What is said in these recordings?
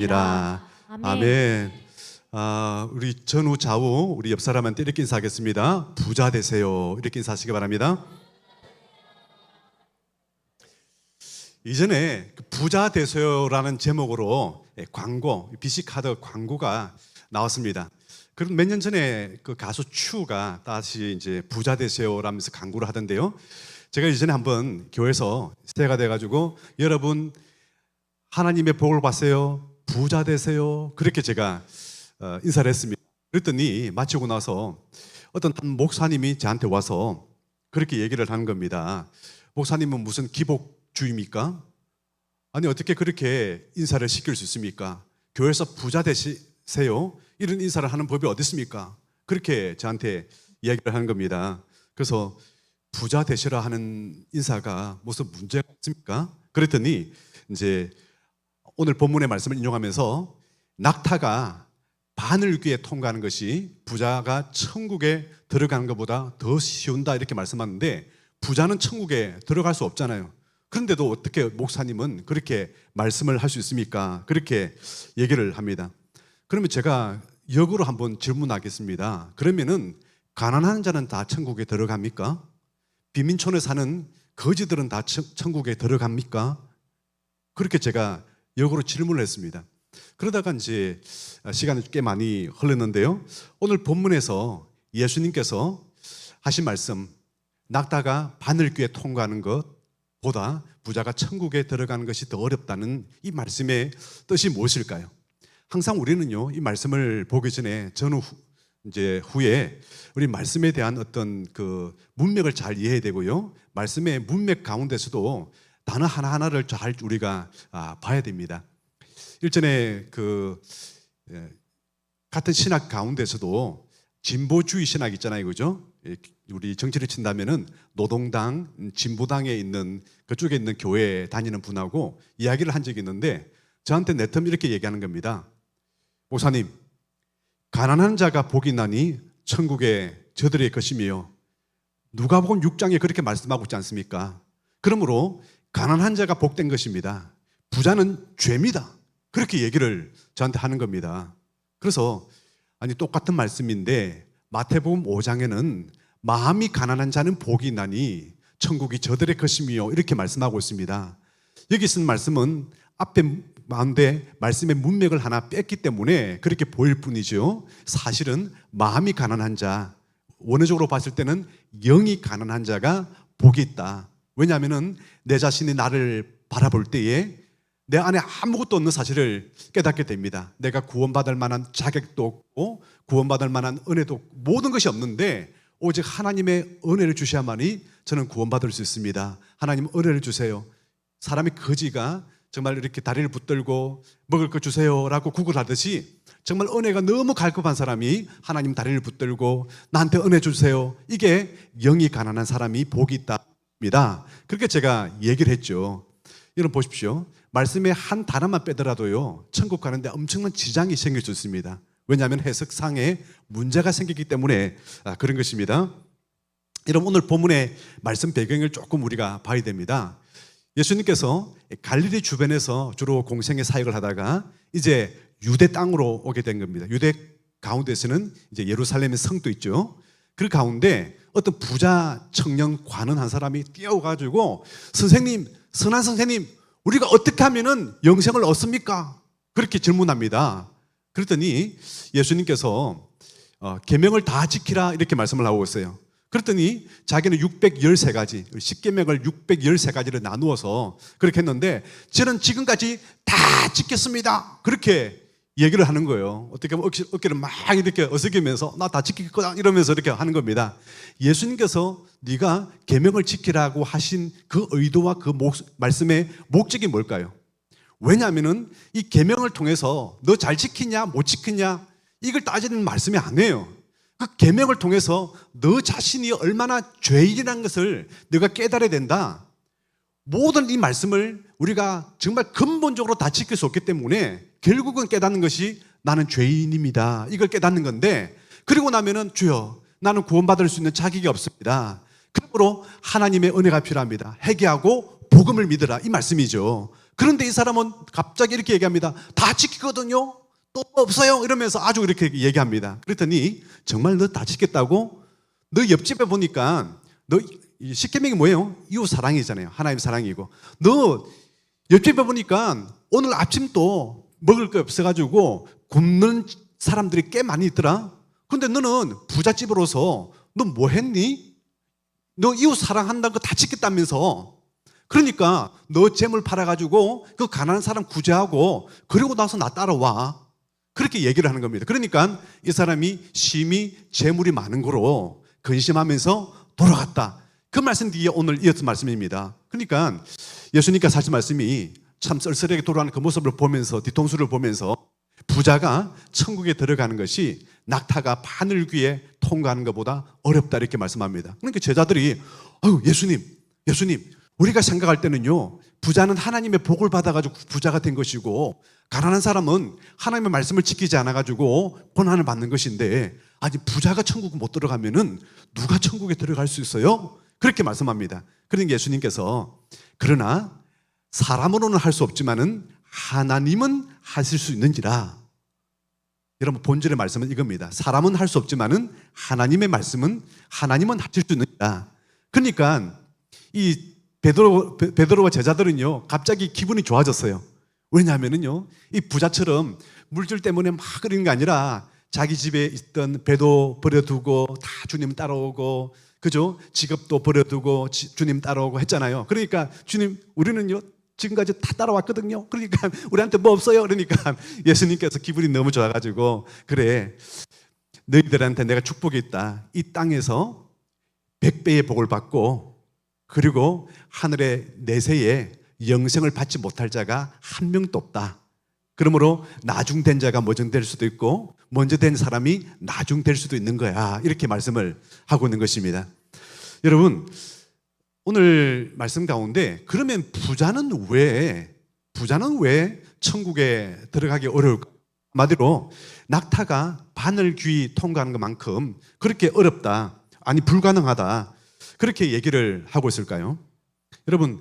이라. 아멘. 아멘. 우리 전후 좌우 우리 옆 사람한테 이렇게 인사하겠습니다. 부자 되세요. 이렇게 인사하시기 바랍니다. 이전에 부자 되세요라는 제목으로 광고, BC카드 광고가 나왔습니다. 그럼 몇 년 전에 그 가수 추가 다시 이제 부자 되세요라면서 광고를 하던데요. 제가 이전에 한번 교회에서 세가 돼가지고 여러분 하나님의 복을 받으세요. 부자 되세요. 그렇게 제가 인사를 했습니다. 그랬더니 마치고 나서 어떤 한 목사님이 저한테 와서 그렇게 얘기를 하는 겁니다. 목사님은 무슨 기복주의입니까? 아니 어떻게 그렇게 인사를 시킬 수 있습니까? 교회에서 부자 되세요. 이런 인사를 하는 법이 어디 있습니까? 그렇게 저한테 이야기를 하는 겁니다. 그래서 부자 되시라 하는 인사가 무슨 문제가 있습니까? 그랬더니 이제 오늘 본문의 말씀을 인용하면서 낙타가 바늘귀에 통과하는 것이 부자가 천국에 들어가는 것보다 더 쉬운다 이렇게 말씀하는데 부자는 천국에 들어갈 수 없잖아요. 그런데도 어떻게 목사님은 그렇게 말씀을 할 수 있습니까? 그렇게 얘기를 합니다. 그러면 제가 역으로 한번 질문하겠습니다. 그러면은 가난한 자는 다 천국에 들어갑니까? 빈민촌에 사는 거지들은 다 천국에 들어갑니까? 그렇게 제가 역으로 질문을 했습니다. 그러다가 이제 시간이 꽤 많이 흘렀는데요. 오늘 본문에서 예수님께서 하신 말씀, 낙타가 바늘귀에 통과하는 것보다 부자가 천국에 들어가는 것이 더 어렵다는 이 말씀의 뜻이 무엇일까요? 항상 우리는요, 이 말씀을 보기 전에 전후 이제 후에 우리 말씀에 대한 어떤 그 문맥을 잘 이해해야 되고요. 말씀의 문맥 가운데서도 단어 하나하나를 잘 우리가 봐야 됩니다. 일전에 같은 신학 가운데서도 진보주의 신학 있잖아요, 그죠? 우리 정치를 친다면은 노동당, 진보당에 있는 그쪽에 있는 교회에 다니는 분하고 이야기를 한 적이 있는데 저한테 내텀 이렇게 얘기하는 겁니다. 목사님, 가난한 자가 복이 나니 천국에 저들의 것이며 누가복음 6장에 그렇게 말씀하고 있지 않습니까? 그러므로 가난한 자가 복된 것입니다. 부자는 죄입니다. 그렇게 얘기를 저한테 하는 겁니다. 그래서 아니 똑같은 말씀인데 마태복음 5장에는 마음이 가난한 자는 복이 나니 천국이 저들의 것이며 이렇게 말씀하고 있습니다. 여기 쓴 말씀은 앞에 마음대 말씀의 문맥을 하나 뺐기 때문에 그렇게 보일 뿐이죠. 사실은 마음이 가난한 자, 원어적으로 봤을 때는 영이 가난한 자가 복이 있다. 왜냐하면 내 자신이 나를 바라볼 때에 내 안에 아무것도 없는 사실을 깨닫게 됩니다. 내가 구원받을 만한 자격도 없고 구원받을 만한 은혜도 없고 모든 것이 없는데 오직 하나님의 은혜를 주셔야만이 저는 구원받을 수 있습니다. 하나님 은혜를 주세요. 사람의 거지가 정말 이렇게 다리를 붙들고 먹을 거 주세요라고 구걸하듯이 정말 은혜가 너무 갈급한 사람이 하나님 다리를 붙들고 나한테 은혜 주세요. 이게 영이 가난한 사람이 복이 있답니다. 그렇게 제가 얘기를 했죠. 여러분 보십시오. 말씀의 한 단어만 빼더라도요 천국 가는데 엄청난 지장이 생길 수 있습니다. 왜냐하면 해석상에 문제가 생기기 때문에 그런 것입니다. 여러분 오늘 본문의 말씀 배경을 조금 우리가 봐야 됩니다. 예수님께서 갈릴리 주변에서 주로 공생의 사역을 하다가 이제 유대 땅으로 오게 된 겁니다. 유대 가운데서는 이제 예루살렘의 성도 있죠. 그 가운데 어떤 부자 청년 관원 한 사람이 뛰어가지고 선생님, 선한 선생님, 우리가 어떻게 하면은 영생을 얻습니까? 그렇게 질문합니다. 그랬더니 예수님께서 계명을 다 지키라 이렇게 말씀을 하고 있어요. 그랬더니 자기는 613가지, 10계명을 613가지를 나누어서 그렇게 했는데 저는 지금까지 다 지켰습니다. 그렇게 얘기를 하는 거예요. 어떻게 보면 어깨를 막 이렇게 어색이면서 나 다 지킬 거다 이러면서 이렇게 하는 겁니다. 예수님께서 네가 계명을 지키라고 하신 그 의도와 그 말씀의 목적이 뭘까요? 왜냐하면은 이 계명을 통해서 너 잘 지키냐 못 지키냐 이걸 따지는 말씀이 아니에요. 그 계명을 통해서 너 자신이 얼마나 죄인이라는 것을 네가 깨달아야 된다. 모든 이 말씀을 우리가 정말 근본적으로 다 지킬 수 없기 때문에 결국은 깨닫는 것이 나는 죄인입니다. 이걸 깨닫는 건데 그리고 나면은 주여 나는 구원받을 수 있는 자격이 없습니다. 그러므로 하나님의 은혜가 필요합니다. 회개하고 복음을 믿으라 이 말씀이죠. 그런데 이 사람은 갑자기 이렇게 얘기합니다. 다 지키거든요. 또 없어요. 이러면서 아주 이렇게 얘기합니다. 그랬더니 정말 너 다 지켰다고? 너 옆집에 보니까 너 십계명이 뭐예요? 이웃 사랑이잖아요. 하나님 사랑이고. 너 옆집에 보니까 오늘 아침도 먹을 거 없어가지고 굶는 사람들이 꽤 많이 있더라. 근데 너는 부잣집으로서 너 뭐 했니? 너 이웃 사랑한다는 거 다 지켰다면서. 그러니까 너 재물 팔아가지고 그 가난한 사람 구제하고 그리고 나서 나 따라와. 그렇게 얘기를 하는 겁니다. 그러니까 이 사람이 심히 재물이 많은 거로 근심하면서 돌아갔다. 그 말씀 뒤에 오늘 이어진 말씀입니다. 그러니까 예수님께서 하신 말씀이 참 쓸쓸하게 돌아가는 그 모습을 보면서, 뒤통수를 보면서 부자가 천국에 들어가는 것이 낙타가 바늘 귀에 통과하는 것보다 어렵다 이렇게 말씀합니다. 그러니까 제자들이 아유 예수님 우리가 생각할 때는요 부자는 하나님의 복을 받아가지고 부자가 된 것이고 가난한 사람은 하나님의 말씀을 지키지 않아가지고 고난을 받는 것인데 아니 부자가 천국 못 들어가면은 누가 천국에 들어갈 수 있어요? 그렇게 말씀합니다. 그러니까 예수님께서 그러나 사람으로는 할 수 없지만은 하나님은 하실 수 있는지라. 여러분 본질의 말씀은 이겁니다. 사람은 할 수 없지만은 하나님의 말씀은 하나님은 하실 수 있는지라. 그러니까 이 베드로와 제자들은요 갑자기 기분이 좋아졌어요. 왜냐하면은요 이 부자처럼 물질 때문에 막 그러는 게 아니라 자기 집에 있던 배도 버려두고 다 주님 따라오고 그죠? 직업도 버려두고 주님 따라오고 했잖아요. 그러니까 주님 우리는요 지금까지 다 따라왔거든요. 그러니까 우리한테 뭐 없어요. 그러니까 예수님께서 기분이 너무 좋아가지고 그래 너희들한테 내가 축복이 있다. 이 땅에서 100배의 복을 받고 그리고 하늘의 내세에 영생을 받지 못할 자가 한 명도 없다. 그러므로 나중된 자가 먼저 될 수도 있고 먼저 된 사람이 나중될 수도 있는 거야. 이렇게 말씀을 하고 있는 것입니다. 여러분 오늘 말씀 가운데 그러면 부자는 왜 천국에 들어가기 어려울까? 한마디로 낙타가 바늘 귀 통과하는 것만큼 그렇게 어렵다. 아니 불가능하다. 그렇게 얘기를 하고 있을까요? 여러분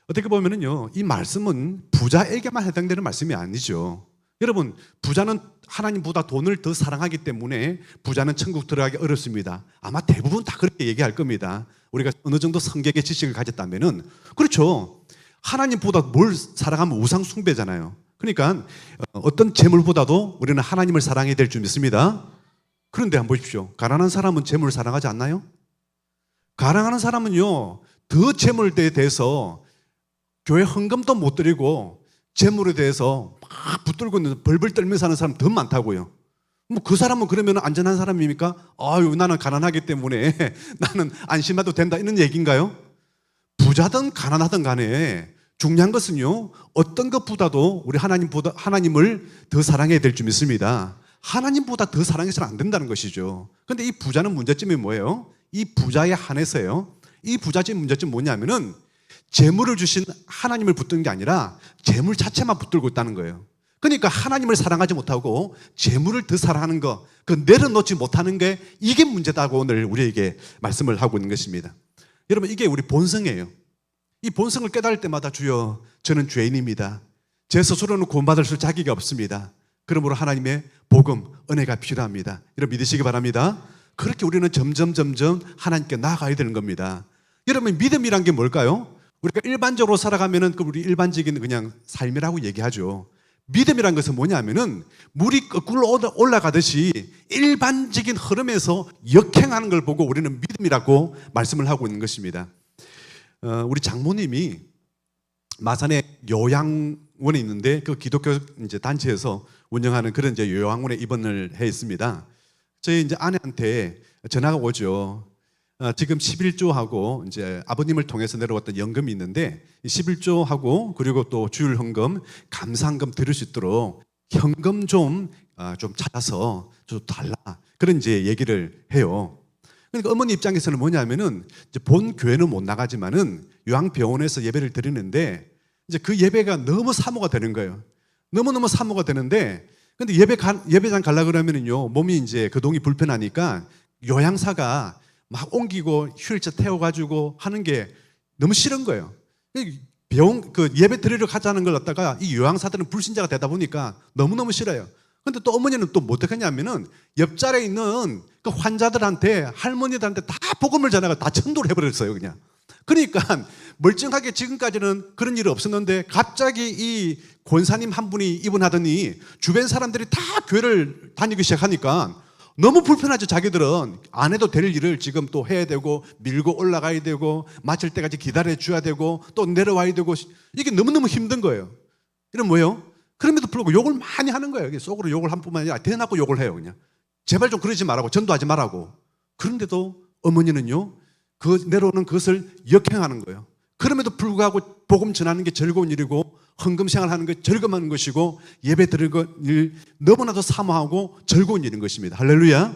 어떻게 보면은요 이 말씀은 부자에게만 해당되는 말씀이 아니죠. 여러분 부자는 하나님보다 돈을 더 사랑하기 때문에 부자는 천국 들어가기 어렵습니다. 아마 대부분 다 그렇게 얘기할 겁니다. 우리가 어느 정도 성경의 지식을 가졌다면은 그렇죠. 하나님보다 뭘 사랑하면 우상 숭배잖아요. 그러니까 어떤 재물보다도 우리는 하나님을 사랑해야 될 줄 믿습니다. 그런데 한번 보십시오. 가난한 사람은 재물을 사랑하지 않나요? 가난한 사람은요 더 재물에 대해서 교회 헌금도 못 드리고 재물에 대해서 막 붙들고 있는 벌벌 떨면서 사는 사람 더 많다고요. 뭐 그 사람은 그러면 안전한 사람입니까? 아유 나는 가난하기 때문에 나는 안심해도 된다 이런 얘기인가요? 부자든 가난하든 간에 중요한 것은요 어떤 것보다도 우리 하나님을 더 사랑해야 될 줄 믿습니다. 하나님보다 더 사랑해서는 안 된다는 것이죠. 그런데 이 부자는 문제점이 뭐예요? 이 부자에 한해서요 이 부자의 문제점이 뭐냐면은 재물을 주신 하나님을 붙드는 게 아니라 재물 자체만 붙들고 있다는 거예요. 그러니까 하나님을 사랑하지 못하고 재물을 더 사랑하는 거, 그 내려놓지 못하는 게 이게 문제다고 오늘 우리에게 말씀을 하고 있는 것입니다. 여러분 이게 우리 본성이에요. 이 본성을 깨달을 때마다 주여 저는 죄인입니다. 제 스스로는 구원받을 자격이 없습니다. 그러므로 하나님의 복음, 은혜가 필요합니다. 여러분 믿으시기 바랍니다. 그렇게 우리는 점점 하나님께 나아가야 되는 겁니다. 여러분 믿음이란 게 뭘까요? 우리가 일반적으로 살아가면은 우리 일반적인 그냥 삶이라고 얘기하죠. 믿음이란 것은 뭐냐면은 물이 거꾸로 올라가듯이 일반적인 흐름에서 역행하는 걸 보고 우리는 믿음이라고 말씀을 하고 있는 것입니다. 우리 장모님이 마산에 요양원에 있는데 그 기독교 이제 단체에서 운영하는 그런 이제 요양원에 입원을 해 있습니다. 저희 이제 아내한테 전화가 오죠. 지금 11조하고 이제 아버님을 통해서 내려왔던 연금이 있는데 11조하고 그리고 또 주일 헌금, 감사헌금 드릴 수 있도록 현금 좀 찾아서 좀 달라. 그런 이제 얘기를 해요. 그러니까 어머니 입장에서는 뭐냐면은 이제 본 교회는 못 나가지만은 요양병원에서 예배를 드리는데 이제 그 예배가 너무 사모가 되는 거예요. 너무너무 사모가 되는데 근데 예배장 가려고 그러면은요 몸이 이제 거동이 불편하니까 요양사가 막 옮기고 휠체어 태워가지고 하는 게 너무 싫은 거예요. 예배 드리러 가자는 걸 갖다가 이 요양사들은 불신자가 되다 보니까 너무너무 싫어요. 근데 또 어머니는 또 어떻게 하냐면은 옆자리에 있는 그 환자들한테, 할머니들한테 다 복음을 전하고 다 전도를 해버렸어요, 그냥. 그러니까 멀쩡하게 지금까지는 그런 일이 없었는데 갑자기 이 권사님 한 분이 입원하더니 주변 사람들이 다 교회를 다니기 시작하니까 너무 불편하죠. 자기들은 안 해도 될 일을 지금 또 해야 되고, 밀고 올라가야 되고, 마칠 때까지 기다려 줘야 되고, 또 내려와야 되고, 이게 너무너무 힘든 거예요. 이런 뭐예요? 그럼에도 불구하고 욕을 많이 하는 거예요. 속으로 욕을 한 뿐만 아니라 대놓고 욕을 해요, 그냥. 제발 좀 그러지 말라고, 전도하지 말라고. 그런데도 어머니는요, 그 내려오는 그것을 역행하는 거예요. 그럼에도 불구하고 복음 전하는 게 즐거운 일이고, 헌금 생활하는 게 즐거운 것이고, 예배 드리는 일 너무나도 사모하고 즐거운 일인 것입니다. 할렐루야.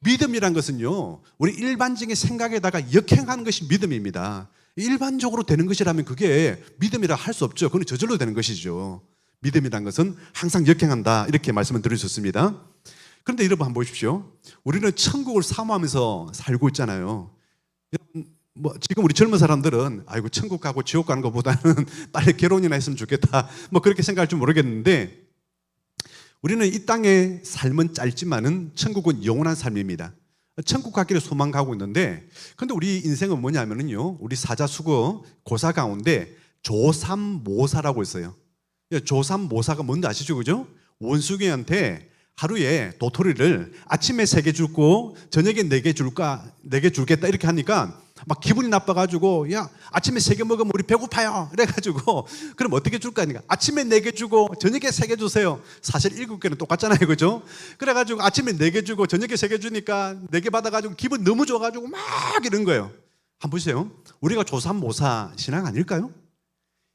믿음이란 것은요, 우리 일반적인 생각에다가 역행하는 것이 믿음입니다. 일반적으로 되는 것이라면 그게 믿음이라 할 수 없죠. 그건 저절로 되는 것이죠. 믿음이란 것은 항상 역행한다, 이렇게 말씀을 드리셨습니다. 그런데 여러분 한번 보십시오. 우리는 천국을 사모하면서 살고 있잖아요. 지금 우리 젊은 사람들은 아이고 천국 가고 지옥 가는 것보다는 빨리 결혼이나 했으면 좋겠다, 그렇게 생각할 줄 모르겠는데, 우리는 이 땅의 삶은 짧지만은 천국은 영원한 삶입니다. 천국 가기를 소망하고 있는데, 근데 우리 인생은 뭐냐면은요, 우리 사자수거 고사 가운데 조삼모사라고 있어요. 조삼모사가 뭔지 아시죠? 그죠? 원숭이한테 하루에 도토리를 아침에 3개 줄고 저녁에 4개 줄까, 4개 줄겠다 이렇게 하니까 막 기분이 나빠가지고, 야, 아침에 3개 먹으면 우리 배고파요, 이래가지고, 그럼 어떻게 줄까 하니까 아침에 4개 주고 저녁에 3개 주세요. 사실 7개는 똑같잖아요, 그죠? 그래가지고 아침에 4개 주고 저녁에 3개 주니까 4개 받아가지고 기분 너무 좋아가지고 막 이런 거예요. 한번 보세요. 우리가 조삼모사 신앙 아닐까요?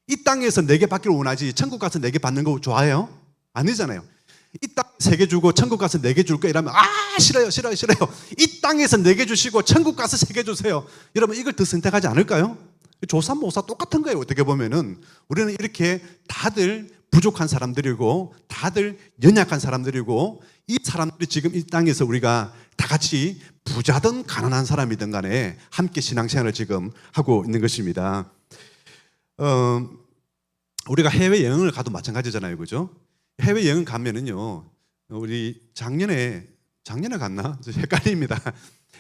이 땅에서 4개 받기를 원하지 천국 가서 4개 받는 거 좋아해요? 아니잖아요. 이 땅 3개 주고 천국 가서 4개 줄 거야 이러면 싫어요. 이 땅에서 4개 주시고 천국 가서 3개 주세요. 여러분 이걸 더 선택하지 않을까요? 조삼모사 똑같은 거예요. 어떻게 보면은 우리는 이렇게 다들 부족한 사람들이고 다들 연약한 사람들이고, 이 사람들이 지금 이 땅에서 우리가 다 같이 부자든 가난한 사람이든 간에 함께 신앙생활을 지금 하고 있는 것입니다. 우리가 해외여행을 가도 마찬가지잖아요, 그죠? 해외여행 가면은요, 우리 작년에 갔나? 헷갈립니다.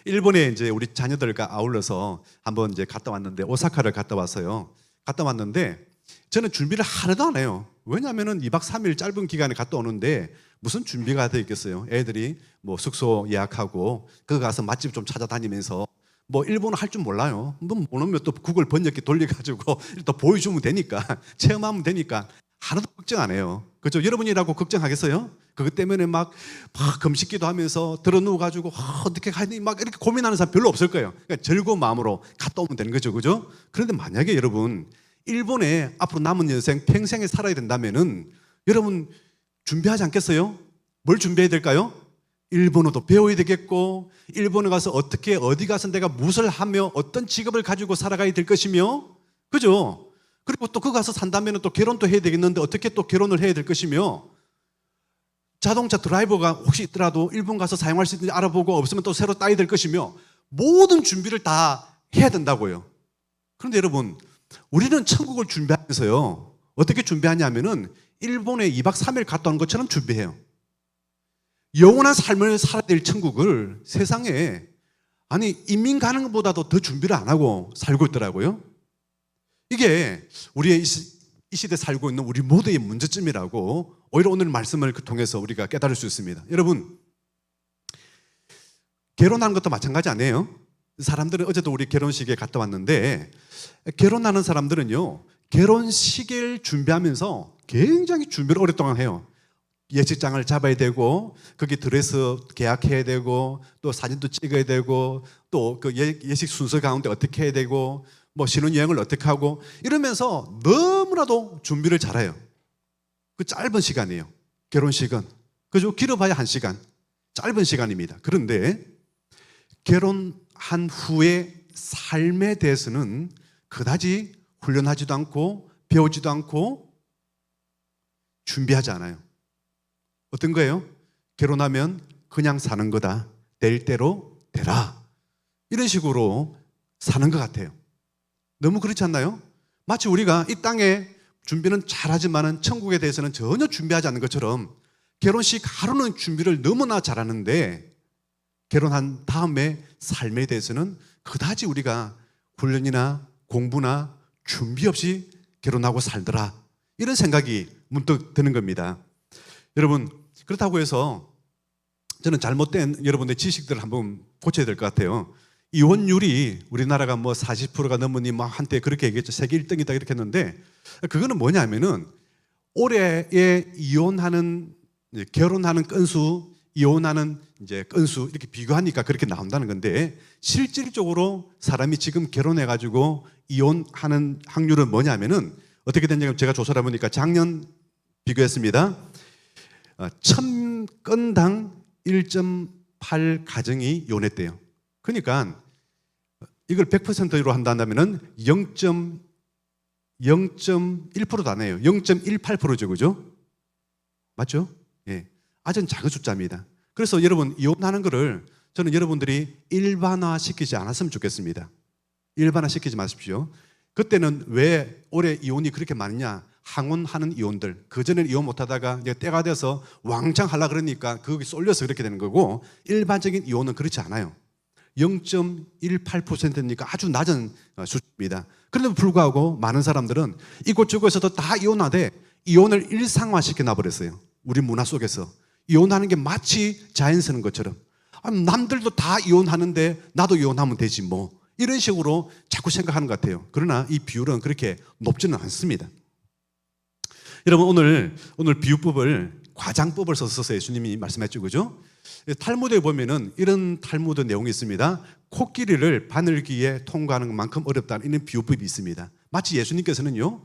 일본에 이제 우리 자녀들과 아울러서 한번 이제 갔다 왔는데, 오사카를 갔다 왔어요. 갔다 왔는데 저는 준비를 하나도 안 해요. 왜냐하면은 2박 3일 짧은 기간에 갔다 오는데 무슨 준비가 돼 있겠어요? 애들이 숙소 예약하고 거기 가서 맛집 좀 찾아다니면서 일본어 할 줄 몰라요. 모르면 또 구글 번역기 돌려가지고 또 보여주면 되니까, 체험하면 되니까 하나도 걱정 안 해요. 그렇죠? 여러분이라고 걱정하겠어요? 그것 때문에 막 금식기도 하면서 들어 누워가지고 어떻게 가니 막 이렇게 고민하는 사람 별로 없을 거예요. 그러니까 즐거운 마음으로 갔다 오면 되는 거죠, 그죠? 그런데 만약에 여러분 일본에 앞으로 남은 인생 평생에 살아야 된다면은 여러분 준비하지 않겠어요? 뭘 준비해야 될까요? 일본어도 배워야 되겠고, 일본에 가서 어디 가서 내가 무엇을 하며 어떤 직업을 가지고 살아가야 될 것이며, 그죠? 그리고 또 거기 가서 산다면 또 결혼도 해야 되겠는데 어떻게 또 결혼을 해야 될 것이며, 자동차 드라이버가 혹시 있더라도 일본 가서 사용할 수 있는지 알아보고 없으면 또 새로 따야 될 것이며, 모든 준비를 다 해야 된다고요. 그런데 여러분, 우리는 천국을 준비하면서요, 어떻게 준비하냐면은 일본에 2박 3일 갔다 온 것처럼 준비해요. 영원한 삶을 살아야 될 천국을 세상에 이민 가는 것보다도 더 준비를 안 하고 살고 있더라고요. 이게 우리의 이 시대에 살고 있는 우리 모두의 문제점이라고 오히려 오늘 말씀을 통해서 우리가 깨달을 수 있습니다. 여러분, 결혼하는 것도 마찬가지 아니에요? 사람들은 어제도 우리 결혼식에 갔다 왔는데, 결혼하는 사람들은요, 결혼식을 준비하면서 굉장히 준비를 오랫동안 해요. 예식장을 잡아야 되고, 거기 드레스 계약해야 되고, 또 사진도 찍어야 되고, 또 그 예식 순서 가운데 어떻게 해야 되고, 신혼여행을 어떻게 하고, 이러면서 너무나도 준비를 잘해요. 그 짧은 시간이에요. 결혼식은. 그죠? 길어봐야 1시간. 짧은 시간입니다. 그런데 결혼한 후의 삶에 대해서는 그다지 훈련하지도 않고 배우지도 않고 준비하지 않아요. 어떤 거예요? 결혼하면 그냥 사는 거다. 될 대로 되라. 이런 식으로 사는 것 같아요. 너무 그렇지 않나요? 마치 우리가 이 땅에 준비는 잘하지만은 천국에 대해서는 전혀 준비하지 않는 것처럼 결혼식 하루는 준비를 너무나 잘하는데 결혼한 다음에 삶에 대해서는 그다지 우리가 훈련이나 공부나 준비 없이 결혼하고 살더라. 이런 생각이 문득 드는 겁니다. 여러분, 그렇다고 해서 저는 잘못된 여러분의 지식들을 한번 고쳐야 될 것 같아요. 이혼율이 우리나라가 뭐 40%가 넘으니 막 한때 그렇게 얘기했죠. 세계 1등이다 이렇게 했는데 그거는 뭐냐면은 올해에 이혼하는 결혼하는 건수, 이혼하는 이제 건수 이렇게 비교하니까 그렇게 나온다는 건데 실질적으로 사람이 지금 결혼해 가지고 이혼하는 확률은 뭐냐면은 어떻게 됐냐면 제가 조사를 해보니까 작년 비교했습니다. 1000건당 1.8 가정이 이혼했대요. 그러니까 이걸 100%로 한다면은 0.1%도 안 해요. 0.18%죠, 그죠? 맞죠? 예, 아주 작은 숫자입니다. 그래서 여러분 이혼하는 거를 저는 여러분들이 일반화시키지 않았으면 좋겠습니다. 일반화시키지 마십시오. 그때는 왜 올해 이혼이 그렇게 많냐? 항혼하는 이혼들, 그전에는 이혼 못하다가 이제 때가 돼서 왕창 하려고 그러니까 거기 쏠려서 그렇게 되는 거고 일반적인 이혼은 그렇지 않아요. 0.18%니까 아주 낮은 수준입니다. 그런데도 불구하고 많은 사람들은 이곳저곳에서도 다 이혼하되 이혼을 일상화시켜 놔버렸어요. 우리 문화 속에서 이혼하는 게 마치 자연스러운 것처럼 남들도 다 이혼하는데 나도 이혼하면 되지 뭐 이런 식으로 자꾸 생각하는 것 같아요. 그러나 이 비율은 그렇게 높지는 않습니다. 여러분 오늘 비유법을 과장법을 써서 예수님이 말씀했죠, 그죠? 탈무드에 보면은 이런 탈무드 내용이 있습니다. 코끼리를 바늘귀에 통과하는 것만큼 어렵다는 이런 비유법이 있습니다. 마치 예수님께서는요,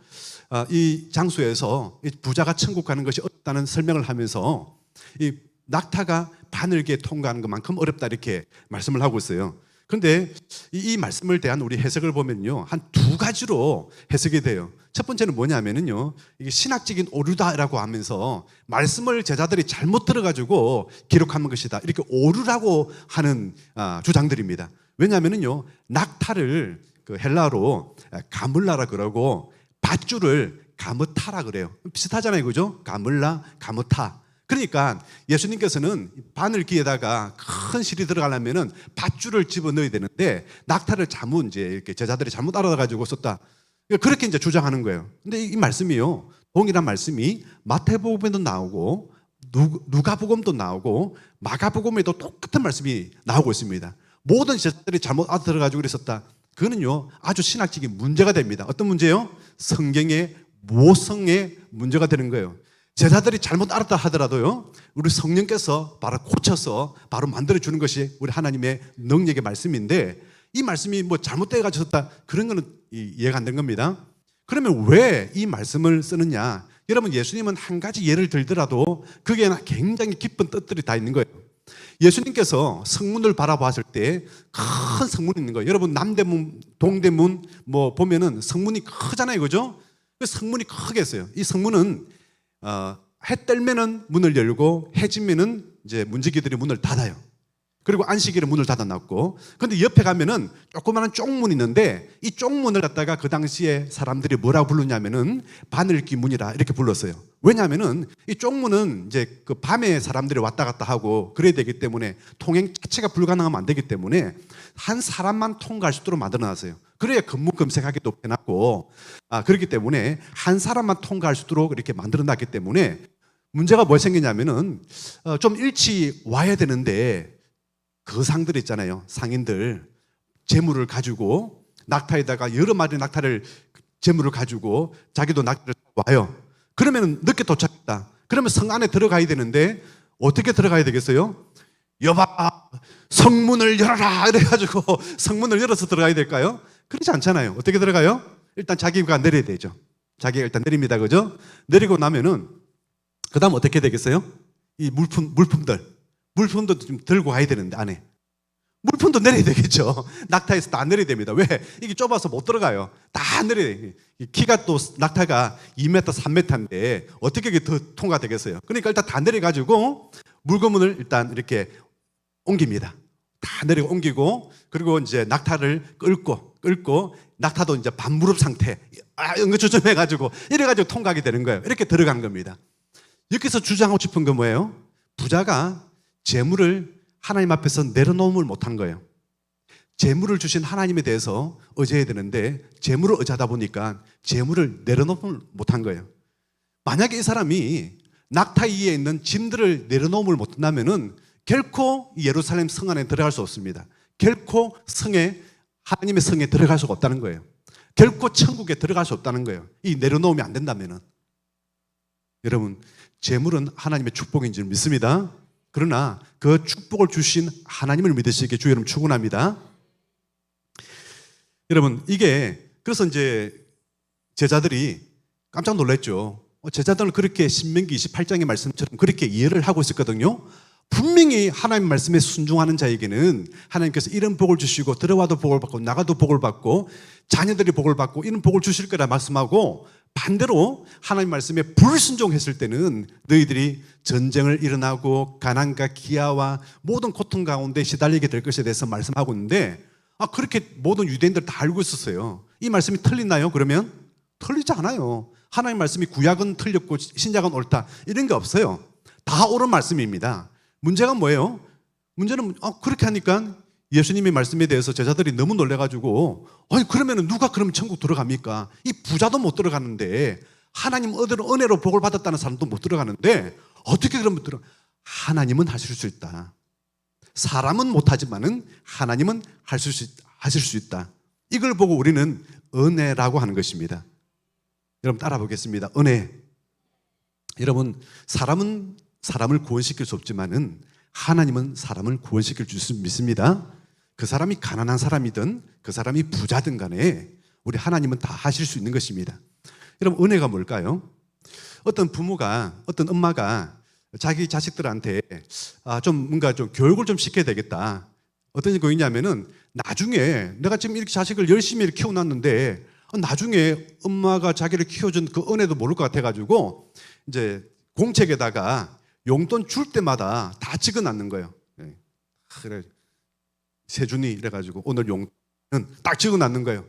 이 장소에서 부자가 천국 가는 것이 어렵다는 설명을 하면서 이 낙타가 바늘귀에 통과하는 것만큼 어렵다 이렇게 말씀을 하고 있어요. 그런데 이 말씀을 대한 우리 해석을 보면요, 한 두 가지로 해석이 돼요. 첫 번째는 뭐냐면은요, 이게 신학적인 오류다라고 하면서 말씀을 제자들이 잘못 들어가지고 기록한 것이다. 이렇게 오류라고 하는 주장들입니다. 왜냐하면은요, 낙타를 그 헬라로 가물라라 그러고 밧줄을 가무타라 그래요. 비슷하잖아요, 그죠? 가물라, 가무타. 그러니까 예수님께서는 바늘귀에다가 큰 실이 들어가려면은 밧줄을 집어 넣어야 되는데 낙타를 잘못 이제 이렇게 제자들이 잘못 알아가지고 썼다. 그렇게 이제 주장하는 거예요. 근데 이 말씀이요, 동일한 말씀이 마태복음에도 나오고 누가복음도 나오고 마가복음에도 똑같은 말씀이 나오고 있습니다. 모든 제자들이 잘못 알아들어가지고 그랬었다. 그거는요 아주 신학적인 문제가 됩니다. 어떤 문제요? 성경의 모성의 문제가 되는 거예요. 제자들이 잘못 알았다 하더라도요, 우리 성령께서 바로 고쳐서 바로 만들어주는 것이 우리 하나님의 능력의 말씀인데 이 말씀이 뭐 잘못되어 가졌다 그런 거는 이해가 안 된 겁니다. 그러면 왜 이 말씀을 쓰느냐? 여러분 예수님은 한 가지 예를 들더라도 그게 굉장히 깊은 뜻들이 다 있는 거예요. 예수님께서 성문을 바라봤을 때 큰 성문이 있는 거예요. 여러분 남대문, 동대문 뭐 보면은 성문이 크잖아요, 그죠? 그 성문이 크게 했어요. 이 성문은 해 떨면은 문을 열고 해 지면은 이제 문지기들이 문을 닫아요. 그리고 안식일에 문을 닫아놨고, 근데 옆에 가면은 조그마한 쪽문이 있는데 이 쪽문을 갖다가 그 당시에 사람들이 뭐라고 부르냐면은 바늘귀 문이라 이렇게 불렀어요. 왜냐하면은 이 쪽문은 이제 그 밤에 사람들이 왔다 갔다 하고 그래야 되기 때문에 통행 자체가 불가능하면 안 되기 때문에 한 사람만 통과할 수 있도록 만들어놨어요. 그래야 검문검색하기도 해놨고, 그렇기 때문에 한 사람만 통과할 수 있도록 이렇게 만들어놨기 때문에 문제가 뭐 생기냐면은 좀 일찍 와야 되는데 거상들 있잖아요. 상인들 재물을 가지고 낙타에다가 여러 마리 낙타를 재물을 가지고 자기도 낙타를 와요. 그러면 늦게 도착했다. 그러면 성 안에 들어가야 되는데 어떻게 들어가야 되겠어요? 여봐 성문을 열어라 이래가지고 성문을 열어서 들어가야 될까요? 그렇지 않잖아요. 어떻게 들어가요? 일단 자기가 내려야 되죠. 자기가 일단 내립니다, 그죠? 내리고 나면은 그 다음 어떻게 되겠어요? 이 물품도 좀 들고 가야 되는데 안에 물품도 내려야 되겠죠. 낙타에서 다 내려야 됩니다. 왜? 이게 좁아서 못 들어가요. 다 내려야 돼요. 키가 또 낙타가 2m, 3m인데 어떻게 이게 더 통과되겠어요? 그러니까 일단 다 내려가지고 물건문을 일단 이렇게 옮깁니다. 다 내려 옮기고 그리고 이제 낙타를 끌고 낙타도 이제 반무릎 상태, 응급조정해가지고 이래가지고 통과하게 되는 거예요. 이렇게 들어간 겁니다. 여기서 주장하고 싶은 건 뭐예요? 부자가 재물을 하나님 앞에서 내려놓음을 못한 거예요. 재물을 주신 하나님에 대해서 의지해야 되는데 재물을 의지하다 보니까 재물을 내려놓음을 못한 거예요. 만약에 이 사람이 낙타 위에 있는 짐들을 내려놓음을 못한다면은 결코 예루살렘 성 안에 들어갈 수 없습니다. 결코 하나님의 성에 들어갈 수가 없다는 거예요. 결코 천국에 들어갈 수 없다는 거예요. 이 내려놓음이 안 된다면은. 여러분, 재물은 하나님의 축복인 줄 믿습니다. 그러나 그 축복을 주신 하나님을 믿으시기에 주 여러분 축원합니다. 여러분, 그래서 이제 제자들이 깜짝 놀랐죠. 제자들은 그렇게 신명기 28장의 말씀처럼 그렇게 이해를 하고 있었거든요. 분명히 하나님 말씀에 순종하는 자에게는 하나님께서 이런 복을 주시고 들어와도 복을 받고 나가도 복을 받고 자녀들이 복을 받고 이런 복을 주실 거라 말씀하고, 반대로 하나님 말씀에 불순종했을 때는 너희들이 전쟁을 일어나고 가난과 기아와 모든 고통 가운데 시달리게 될 것에 대해서 말씀하고 있는데, 그렇게 모든 유대인들 다 알고 있었어요. 이 말씀이 틀리나요? 그러면 틀리지 않아요. 하나님 말씀이 구약은 틀렸고 신약은 옳다 이런 게 없어요. 다 옳은 말씀입니다. 문제가 뭐예요? 문제는 그렇게 하니까 예수님의 말씀에 대해서 제자들이 너무 놀래가지고, 그러면 누가 그럼 천국 들어갑니까? 이 부자도 못 들어가는데, 하나님 은혜로 복을 받았다는 사람도 못 들어가는데 어떻게 그러면 하나님은 하실 수 있다. 사람은 못하지만은 하나님은 하실 수 있다. 이걸 보고 우리는 은혜라고 하는 것입니다. 여러분 따라 보겠습니다. 은혜. 여러분, 사람은 사람을 구원시킬 수 없지만은 하나님은 사람을 구원시킬 줄 믿습니다. 그 사람이 가난한 사람이든 그 사람이 부자든 간에 우리 하나님은 다 하실 수 있는 것입니다. 여러분, 은혜가 뭘까요? 어떤 엄마가 자기 자식들한테 뭔가 교육을 좀 시켜야 되겠다. 어떤 교육이냐면은 나중에 내가 지금 이렇게 자식을 열심히 이렇게 키워놨는데 나중에 엄마가 자기를 키워준 그 은혜도 모를 것 같아가지고 이제 공책에다가 용돈 줄 때마다 다 찍어놨는 거예요. 그래, 세준이 이래가지고 오늘 용돈은 딱 찍어놨는 거예요.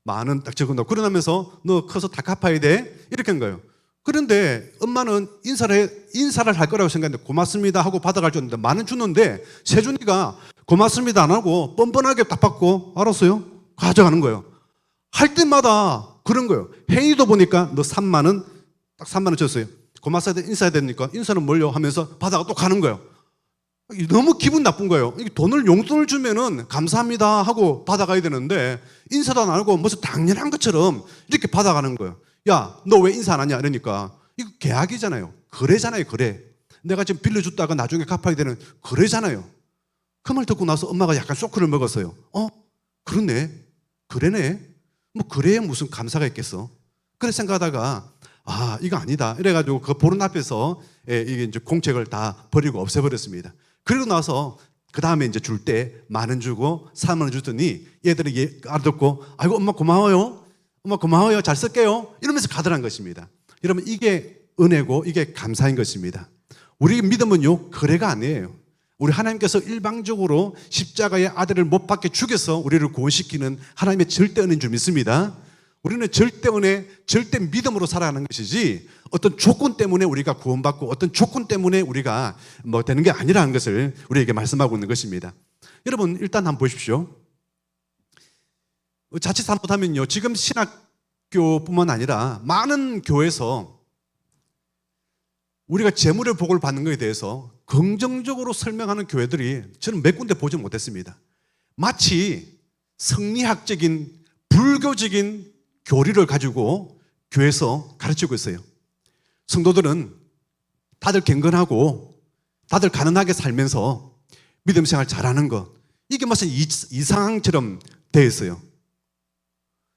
10,000원 딱 적어놓고 그러면서 너 커서 다 갚아야 돼 이렇게 한 거예요. 그런데 엄마는 인사를 할 거라고 생각했는데 고맙습니다 하고 받아갈 줄 알았는데 10,000원 주는데 세준이가 고맙습니다 안 하고 뻔뻔하게 딱 받고 알았어요? 가져가는 거예요. 할 때마다 그런 거예요. 행위도 보니까 너 30,000원 딱 30,000원 줬어요. 고맙습니다 인사해야 되니까 인사는 뭘요 하면서 받아가 또 가는 거예요. 너무 기분 나쁜 거예요. 용돈을 주면은 감사합니다 하고 받아가야 되는데 인사도 안 하고 무슨 당연한 것처럼 이렇게 받아가는 거예요. 야, 너 왜 인사 안 하냐 이러니까 이거 계약이잖아요. 거래잖아요, 거래. 내가 지금 빌려줬다가 나중에 갚아야 되는 거래잖아요. 그 말 듣고 나서 엄마가 약간 쇼크를 먹었어요. 그러네, 그래네. 뭐 거래에 무슨 감사가 있겠어. 그래 생각하다가 이거 아니다 이래가지고 그 보는 앞에서 이게 이제 공책을 다 버리고 없애버렸습니다. 그리고 나서 그 다음에 이제 줄 때 10,000원 주고 30,000원 주더니 얘들이 알아듣고 아이고 엄마 고마워요. 엄마 고마워요. 잘 쓸게요. 이러면서 가더란 것입니다. 여러분, 이게 은혜고 이게 감사인 것입니다. 우리 믿음은요, 거래가 아니에요. 우리 하나님께서 일방적으로 십자가의 아들을 못 박게 죽여서 우리를 구원시키는 하나님의 절대 은혜인 줄 믿습니다. 우리는 절대 은혜, 절대 믿음으로 살아가는 것이지 어떤 조건 때문에 우리가 구원받고 어떤 조건 때문에 우리가 뭐 되는 게 아니라는 것을 우리에게 말씀하고 있는 것입니다. 여러분, 일단 한번 보십시오. 자칫 잘못하면요, 지금 신학교뿐만 아니라 많은 교회에서 우리가 재물의 복을 받는 것에 대해서 긍정적으로 설명하는 교회들이 저는 몇 군데 보지 못했습니다. 마치 성리학적인 불교적인 교리를 가지고 교회에서 가르치고 있어요. 성도들은 다들 경건하고 다들 가난하게 살면서 믿음 생활 잘하는 것, 이게 무슨 이상처럼 되어 있어요.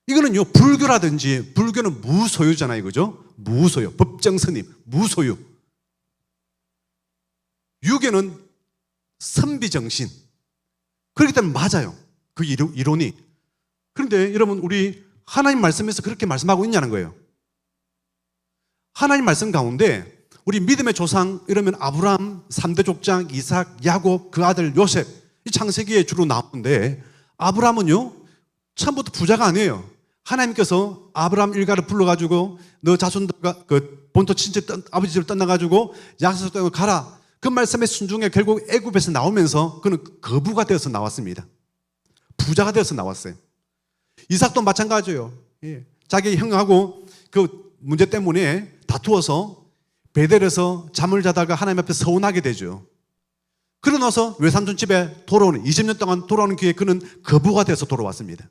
이거는요, 불교라든지, 불교는 무소유잖아요, 그죠? 무소유, 법정 스님, 무소유. 유교는 선비정신. 그렇기 때문에 맞아요, 그 이론이. 그런데 여러분, 우리 하나님 말씀에서 그렇게 말씀하고 있냐는 거예요. 하나님 말씀 가운데 우리 믿음의 조상 이러면 아브라함, 3대 족장, 이삭, 야곱, 그 아들 요셉, 이 창세기에 주로 나오는데 아브라함은요, 처음부터 부자가 아니에요. 하나님께서 아브라함 일가를 불러가지고 너 자손들과 그 본토 친척 아버지 집을 떠나가지고 약속의 땅으로 가라. 그 말씀에 순종해 결국 애굽에서 나오면서 그는 거부가 되어서 나왔습니다. 부자가 되어서 나왔어요. 이삭도 마찬가지예요. 예. 자기 형하고 그 문제 때문에 다투어서 베델에서 잠을 자다가 하나님 앞에 서운하게 되죠. 그러고 나서 외삼촌 집에 돌아오는 20년 동안 돌아오는 기회에 그는 거부가 돼서 돌아왔습니다.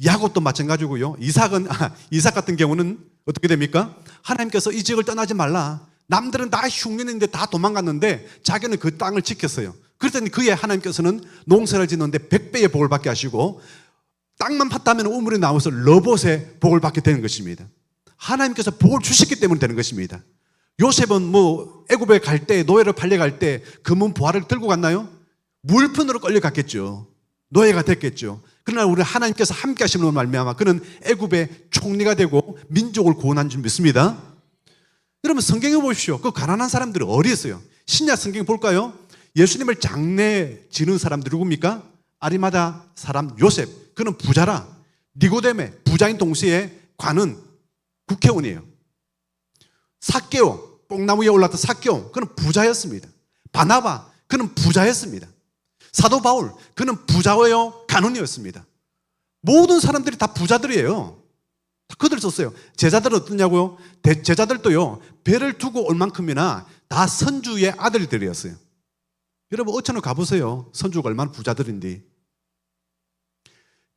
야곱도 마찬가지고요. 이삭 같은 경우는 어떻게 됩니까? 하나님께서 이 지역을 떠나지 말라. 남들은 다 흉년인데 다 도망갔는데 자기는 그 땅을 지켰어요. 그랬더니 그에 하나님께서는 농사를 짓는데 100배의 복을 받게 하시고 땅만 팠다면 우물이 나와서 러봇의 복을 받게 되는 것입니다. 하나님께서 복을 주셨기 때문에 되는 것입니다. 요셉은 애굽에 갈 때, 노예로 팔려갈 때 금은 보화를 들고 갔나요? 물품으로 끌려갔겠죠. 노예가 됐겠죠. 그러나 우리 하나님께서 함께 하심으로 말미암아 그는 애굽의 총리가 되고 민족을 구원한 줄 믿습니다. 여러분 성경에 보십시오. 그 가난한 사람들이 어디 있어요? 신약 성경 볼까요? 예수님을 장례 지는 사람들이 누굽니까? 아리마다 사람 요셉. 그는 부자라. 니고데메 부자인 동시에 관은 국회의원이에요. 삭개오 뽕나무 위에 올랐던 삭개오 그는 부자였습니다. 바나바 그는 부자였습니다. 사도 바울 그는 부자요 간원이었습니다. 모든 사람들이 다 부자들이에요. 다 그들 썼어요. 제자들은 어떠냐고요? 제자들도요 배를 두고 올 만큼이나 다 선주의 아들들이었어요. 여러분 어천을 가보세요. 선주가 얼마나 부자들인데.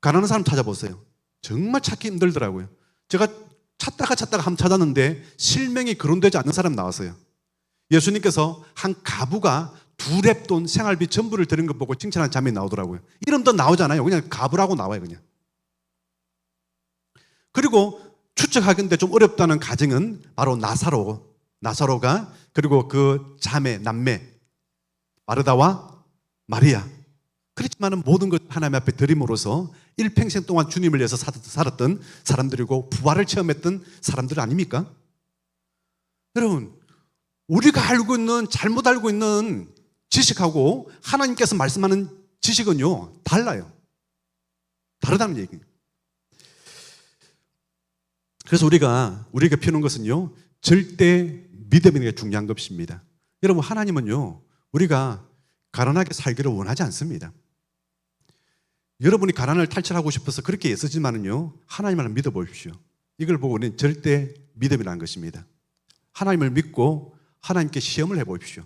가난한 사람 찾아보세요. 정말 찾기 힘들더라고요. 제가 찾다가 한번 찾았는데 실명이 거론되지 않는 사람 나왔어요. 예수님께서 한 가부가 2렙돈 생활비 전부를 드린 것 보고 칭찬한 자매이 나오더라고요. 이름도 나오잖아요. 그냥 가부라고 나와요. 그냥. 그리고 추측하기인데 좀 어렵다는 가정은 바로 나사로가 그리고 그 자매 남매 마르다와 마리아. 그렇지만 모든 것 하나님 앞에 드림으로써 일평생 동안 주님을 위해서 살았던 사람들이고 부활을 체험했던 사람들 아닙니까? 여러분 우리가 잘못 알고 있는 지식하고 하나님께서 말씀하는 지식은요 달라요. 다르다는 얘기예요. 그래서 우리가 피우는 것은요 절대 믿음이 게 중요한 것입니다. 여러분 하나님은요 우리가 가난하게 살기를 원하지 않습니다. 여러분이 가난을 탈출하고 싶어서 그렇게 애쓰지만은요 하나님을 믿어보십시오. 이걸 보고 우리는 절대 믿음이라는 것입니다. 하나님을 믿고 하나님께 시험을 해보십시오.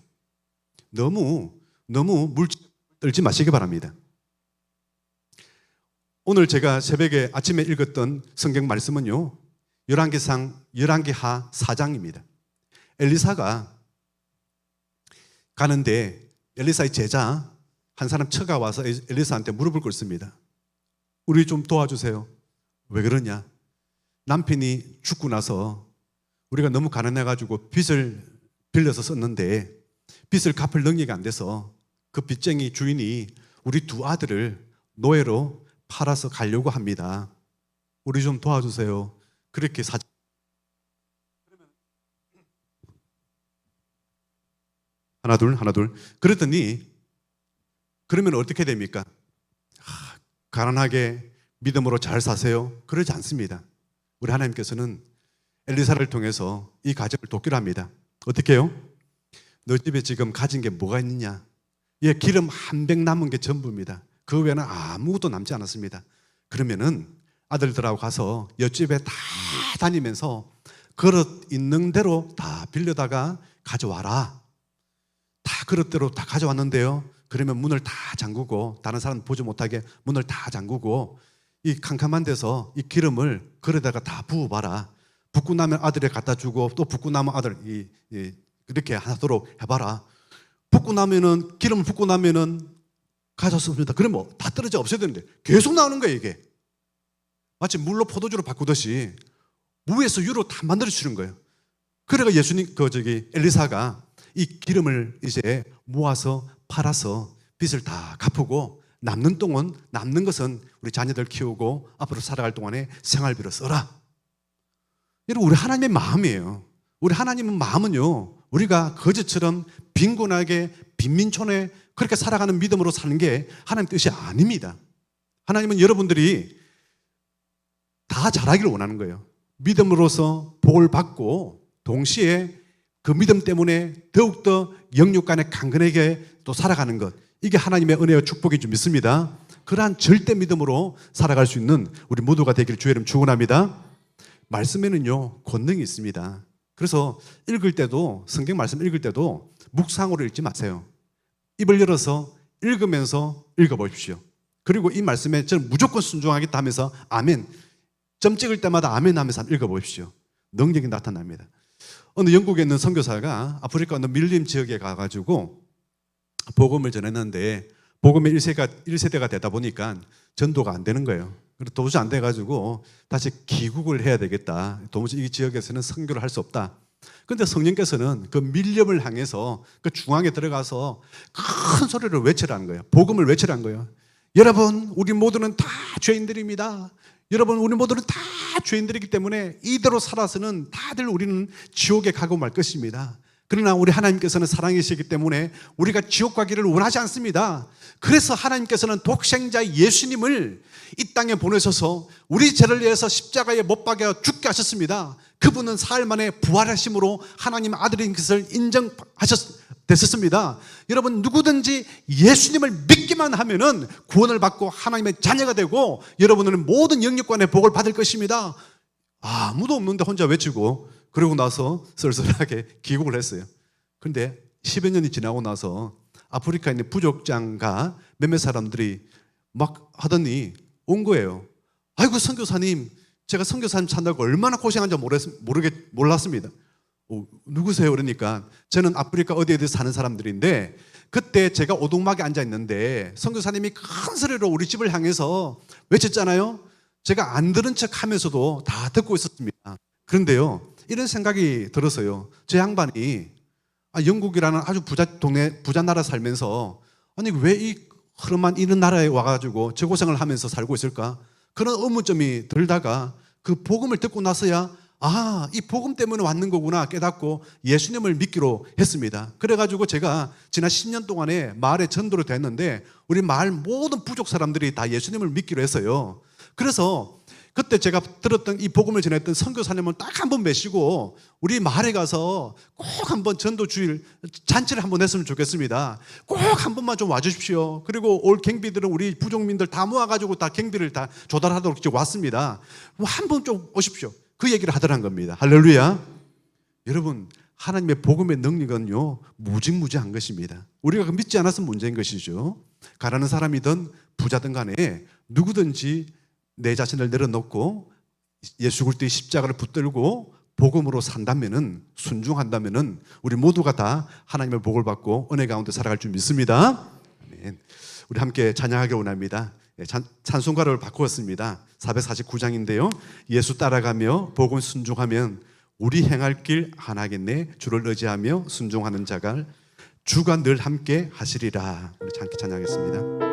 너무 물질 떨지 마시기 바랍니다. 오늘 제가 새벽에 아침에 읽었던 성경 말씀은요 열왕기하 4장입니다. 엘리사가 가는데 엘리사의 제자 한 사람 처가 와서 엘리사한테 무릎을 꿇습니다. 우리 좀 도와주세요. 왜 그러냐? 남편이 죽고 나서 우리가 너무 가난해가지고 빚을 빌려서 썼는데 빚을 갚을 능력이 안 돼서 그 빚쟁이 주인이 우리 2 아들을 노예로 팔아서 가려고 합니다. 우리 좀 도와주세요. 그렇게 하나 둘 그랬더니 그러면 어떻게 됩니까? 가난하게 믿음으로 잘 사세요? 그러지 않습니다. 우리 하나님께서는 엘리사를 통해서 이 가정을 돕기로 합니다. 어떻게 해요? 너 집에 지금 가진 게 뭐가 있느냐? 기름 한 병 남은 게 전부입니다. 그 외에는 아무것도 남지 않았습니다. 그러면은 아들들하고 가서 옆집에 다 다니면서 그릇 있는 대로 다 빌려다가 가져와라. 다 그릇대로 다 가져왔는데요. 그러면 문을 다 잠그고 다른 사람 보지 못하게 문을 다 잠그고 이 캄캄한 데서 이 기름을 그릇에다가 다 부어봐라. 붓고 나면 아들에 갖다 주고 또 붓고 나면 아들 그렇게 하도록 해봐라. 기름을 붓고 나면은 가졌습니다. 그러면 다 떨어져 없어야 되는데 계속 나오는 거예요 이게. 마치 물로 포도주로 바꾸듯이 무에서 유로 다 만들어 주는 거예요. 그래가 엘리사가 이 기름을 이제 모아서 팔아서 빚을 다 갚고 남는 것은 우리 자녀들 키우고 앞으로 살아갈 동안에 생활비로 써라. 여러분 우리 하나님의 마음이에요. 우리 하나님의 마음은요 우리가 거지처럼 빈곤하게 빈민촌에 그렇게 살아가는 믿음으로 사는 게 하나님 뜻이 아닙니다. 하나님은 여러분들이 다 잘하기를 원하는 거예요. 믿음으로써 복을 받고 동시에 그 믿음 때문에 더욱더 영육간에 강건하게 또 살아가는 것, 이게 하나님의 은혜와 축복인 줄 믿습니다. 그러한 절대 믿음으로 살아갈 수 있는 우리 모두가 되기를 주의 이름 축원합니다. 말씀에는요 권능이 있습니다. 그래서 읽을 때도, 성경 말씀 읽을 때도 묵상으로 읽지 마세요. 입을 열어서 읽으면서 읽어보십시오. 그리고 이 말씀에 저는 무조건 순종하겠다 하면서 아멘, 점 찍을 때마다 아멘 하면서 읽어보십시오. 능력이 나타납니다. 어느 영국에 있는 선교사가 아프리카 어느 밀림 지역에 가가지고 복음을 전했는데 복음의 1세대가 되다 보니까 전도가 안 되는 거예요. 그래서 도저히 안 돼가지고 다시 귀국을 해야 되겠다. 도무지 이 지역에서는 선교를 할 수 없다. 그런데 성령께서는 그 밀림을 향해서 그 중앙에 들어가서 큰 소리로 외치라는 거예요. 복음을 외치라는 거예요. 여러분, 우리 모두는 다 죄인들입니다. 여러분, 우리 모두는 다 죄인들이기 때문에 이대로 살아서는 다들 우리는 지옥에 가고 말 것입니다. 그러나 우리 하나님께서는 사랑이시기 때문에 우리가 지옥 가기를 원하지 않습니다. 그래서 하나님께서는 독생자 예수님을 이 땅에 보내셔서 우리 죄를 위해서 십자가에 못 박여 죽게 하셨습니다. 그분은 사흘 만에 부활하심으로 하나님 아들인 것을 됐었습니다. 여러분, 누구든지 예수님을 믿기만 하면은 구원을 받고 하나님의 자녀가 되고 여러분은 모든 영육간의 복을 받을 것입니다. 아무도 없는데 혼자 외치고 그러고 나서 쓸쓸하게 귀국을 했어요. 그런데 10여 년이 지나고 나서 아프리카에 있는 부족장과 몇몇 사람들이 막 하더니 온 거예요. 아이고 선교사님, 제가 선교사님 찾는다고 얼마나 고생한지 몰랐습니다. 누구세요? 그러니까 저는 아프리카 어디에 사는 사람들인데 그때 제가 오두막에 앉아 있는데 선교사님이 큰 소리로 우리 집을 향해서 외쳤잖아요. 제가 안 들은 척 하면서도 다 듣고 있었습니다. 그런데요, 이런 생각이 들었어요. 저 양반이 영국이라는 아주 부자 나라 살면서 아니 왜 이 흐름한 이런 나라에 와가지고 저 고생을 하면서 살고 있을까? 그런 의문점이 들다가 그 복음을 듣고 나서야 이 복음 때문에 왔는 거구나 깨닫고 예수님을 믿기로 했습니다. 그래가지고 제가 지난 10년 동안에 마을에 전도를 됐는데 우리 마을 모든 부족 사람들이 다 예수님을 믿기로 했어요. 그래서 그때 제가 들었던 이 복음을 전했던 선교사님을 딱 한 번 모시고 우리 마을에 가서 꼭 한번 전도 주일 잔치를 한번 했으면 좋겠습니다. 꼭 한 번만 좀 와주십시오. 그리고 올 경비들은 우리 부족민들 다 모아가지고 다 경비를 다 조달하도록 왔습니다. 한 번 좀 오십시오. 그 얘기를 하더란 겁니다. 할렐루야. 여러분, 하나님의 복음의 능력은요 무궁무진한 것입니다. 우리가 믿지 않았으면 문제인 것이죠. 가난한 사람이든 부자든 간에 누구든지 내 자신을 내려놓고 예수 그리스도의 십자가를 붙들고 복음으로 산다면은, 순종한다면은 우리 모두가 다 하나님의 복을 받고 은혜 가운데 살아갈 줄 믿습니다. 아멘. 우리 함께 찬양하기 원합니다. 찬송가를 바꾸었습니다. 449장인데요. 예수 따라가며 복음 순종하면 우리 행할 길 하나겠네. 주를 의지하며 순종하는 자가 주가 늘 함께 하시리라. 우리 함께 찬양하겠습니다.